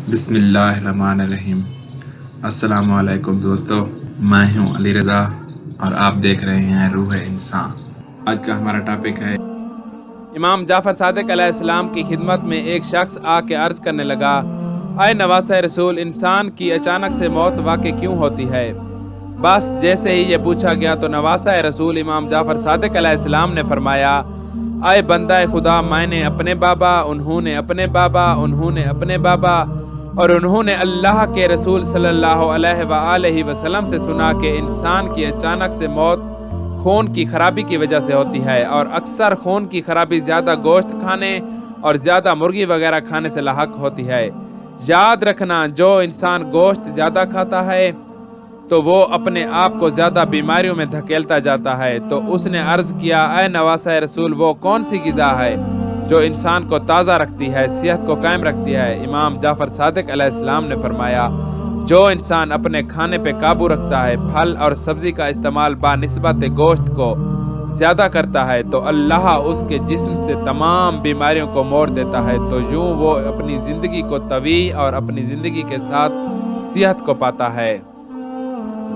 بسم اللہ الرحمن الرحیم۔ السلام علیکم دوستو، میں ہوں علی رضا اور آپ دیکھ رہے ہیں روح انسان۔ آج کا ہمارا ٹاپک ہے امام جعفر صادق علیہ السلام کی خدمت میں ایک شخص آ کے عرض کرنے لگا، اے نواسہ رسول، انسان کی اچانک سے موت واقع کیوں ہوتی ہے؟ بس جیسے ہی یہ پوچھا گیا تو نواسہ رسول امام جعفر صادق علیہ السلام نے فرمایا، اے بندہ خدا، میں نے اپنے بابا، انہوں نے اپنے بابا، انہوں نے اپنے بابا اور انہوں نے اللہ کے رسول صلی اللہ علیہ وآلہ وسلم سے سنا کہ انسان کی اچانک سے موت خون کی خرابی کی وجہ سے ہوتی ہے، اور اکثر خون کی خرابی زیادہ گوشت کھانے اور زیادہ مرغی وغیرہ کھانے سے لاحق ہوتی ہے۔ یاد رکھنا، جو انسان گوشت زیادہ کھاتا ہے تو وہ اپنے آپ کو زیادہ بیماریوں میں دھکیلتا جاتا ہے۔ تو اس نے عرض کیا، اے نواسہ رسول، وہ کون سی غذا ہے جو انسان کو تازہ رکھتی ہے، صحت کو قائم رکھتی ہے؟ امام جعفر صادق علیہ السلام نے فرمایا، جو انسان اپنے کھانے پہ قابو رکھتا ہے، پھل اور سبزی کا استعمال بنسبت گوشت کو زیادہ کرتا ہے، تو اللہ اس کے جسم سے تمام بیماریوں کو موڑ دیتا ہے، تو یوں وہ اپنی زندگی کو طویل اور اپنی زندگی کے ساتھ صحت کو پاتا ہے۔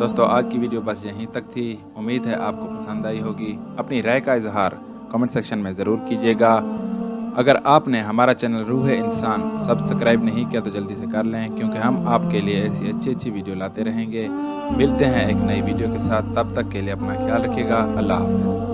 دوستو، آج کی ویڈیو بس یہیں تک تھی۔ امید ہے آپ کو پسند آئی ہوگی۔ اپنی رائے کا اظہار کمنٹ سیکشن میں ضرور کیجیے گا۔ اگر آپ نے ہمارا چینل روح انسان سبسکرائب نہیں کیا تو جلدی سے کر لیں، کیونکہ ہم آپ کے لیے ایسی اچھی ویڈیو لاتے رہیں گے۔ ملتے ہیں ایک نئی ویڈیو کے ساتھ، تب تک کے لیے اپنا خیال رکھیے گا۔ اللہ حافظ۔